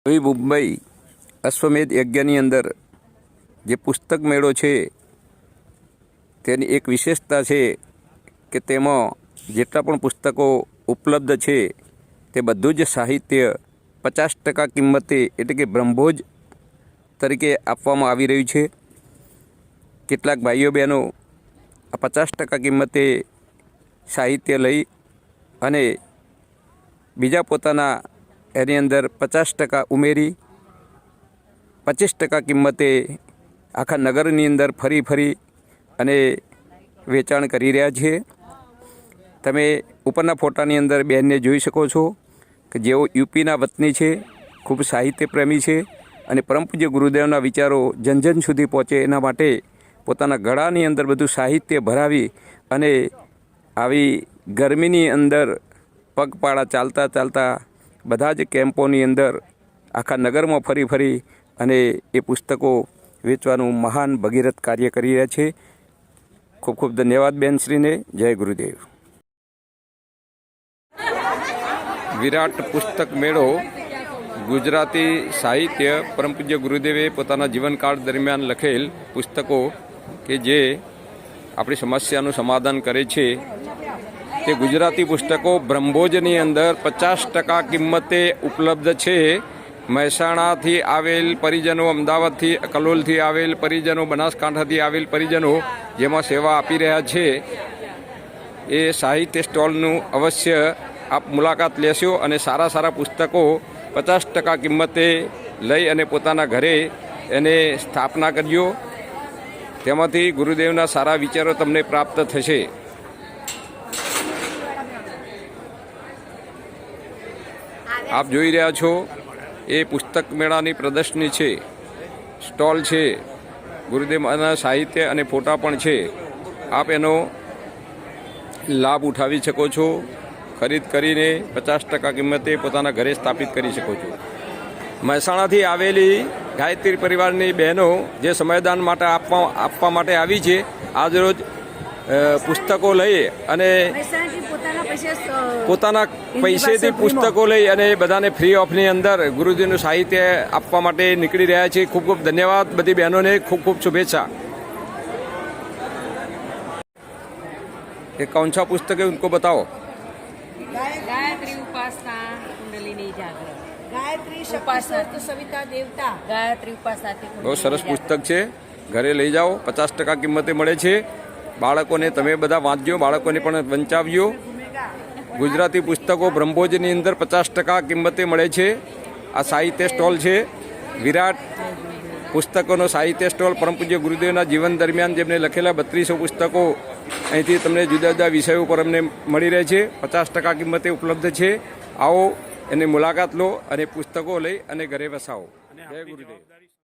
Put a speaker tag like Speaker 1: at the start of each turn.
Speaker 1: નવી મુંબઈ અશ્વમેધ યજ્ઞની અંદર જે પુસ્તક મેળો છે તેની એક વિશેષતા છે કે તેમાં જેટલા પણ પુસ્તકો ઉપલબ્ધ છે તે બધું જ સાહિત્ય 50% કિંમતે એટલે કે બ્રહ્મભોજ તરીકે આપવામાં આવી રહ્યું છે। કેટલાક ભાઈઓ બહેનો આ 50% કિંમતે સાહિત્ય લઈ અને બીજા પોતાના એની અંદર 50% ઉમેરી 25% કિંમતે આખા નગરની અંદર ફરી અને વેચાણ કરી રહ્યા છે। તમે ઉપરના ફોટાની અંદર બહેનને જોઈ શકો છો કે જેઓ યુપીના વતની છે, ખૂબ સાહિત્ય પ્રેમી છે અને પરમ પૂજ્ય ગુરુદેવના વિચારો જન જન સુધી પહોંચે એના માટે પોતાના ગળાની અંદર બધું સાહિત્ય ભરાવી અને આવી ગરમીની અંદર પગપાળા ચાલતા બધા જ કેમ્પોની અંદર આખા નગરમાં ફરી અને એ પુસ્તકો વેચવાનું મહાન ભગીરથ કાર્ય કરી રહ્યા છે। ખૂબ ખૂબ ધન્યવાદ બેનશ્રીને। જય ગુરુદેવ। વિરાટ પુસ્તક મેળો ગુજરાતી સાહિત્ય પરમ પૂજ્ય ગુરુદેવે પોતાના જીવનકાળ દરમિયાન લખેલ પુસ્તકો કે જે આપણી સમસ્યાનું સમાધાન કરે છે તે ગુજરાતી પુસ્તકો બ્રહ્મભોજની અંદર 50% કિંમતે ઉપલબ્ધ છે। મહેસાણાથી આવેલ પરિજનો, અમદાવાદથી કલોલથી આવેલ પરિજનો, બનાસકાંઠાથી આવેલ પરિજનો જેમાં સેવા આપી રહ્યા છે એ સાહિત્ય સ્ટોલનું અવશ્ય આપ મુલાકાત લેશો અને સારા પુસ્તકો 50% કિંમતે લઈ અને પોતાના ઘરે એને સ્થાપના કરજો। તેમાંથી ગુરુદેવના સારા વિચારો તમને પ્રાપ્ત થશે। આપ જોઈ રહ્યા છો એ પુસ્તક મેળાની પ્રદર્શની છે, સ્ટોલ છે, ગુરુદેવના સાહિત્ય અને ફોટા પણ છે। આપ એનો લાભ ઉઠાવી શકો છો, ખરીદ કરીને 50% કિંમતે પોતાના ઘરે સ્થાપિત કરી શકો છો। મહેસાણાથી આવેલી ગાયત્રી પરિવારની બહેનો જે સમયદાન માટે આપવા માટે આવી છે, આજરોજ પુસ્તકો લઈ અને પોતાના પૈસેથી પુસ્તકો લઈ અને બધાને ફ્રી ઓફની અંદર ગુરુજીનું સાહિત્ય આપવા માટે નીકળી રહ્યા છે। ખૂબ ખૂબ ધન્યવાદ બધી બહેનોને, ખૂબ શુભેચ્છા। ये कौन सा पुस्तक है उनको बताओ।
Speaker 2: गायत्री उपासना कुंडलिनी जागरण,
Speaker 3: गायत्री उपासना सविता देवता,
Speaker 2: गायत्री उपासना
Speaker 1: બહુ સરસ પુસ્તક છે, ઘરે લઈ જાઓ, 50% કિંમતે મળે છે। બાળકોને તમે બધા વાંચજો, બાળકોને પણ વંચાવજો। ગુજરાતી પુસ્તકો બ્રહ્મભોજની અંદર 50% કિંમતે મળે છે। આ સાહિત્ય સ્ટોલ છે, વિરાટ પુસ્તકોનો સાહિત્ય સ્ટોલ। પરમ પૂજ્ય ગુરુદેવના જીવન દરમિયાન જેમને લખેલા 3200 પુસ્તકો અહીંથી તમને જુદા જુદા વિષયો પર અમને મળી રહે છે, 50% કિંમતે ઉપલબ્ધ છે। આવો એની મુલાકાત લો અને પુસ્તકો લઈ અને ઘરે વસાવો। જય ગુરુદેવ।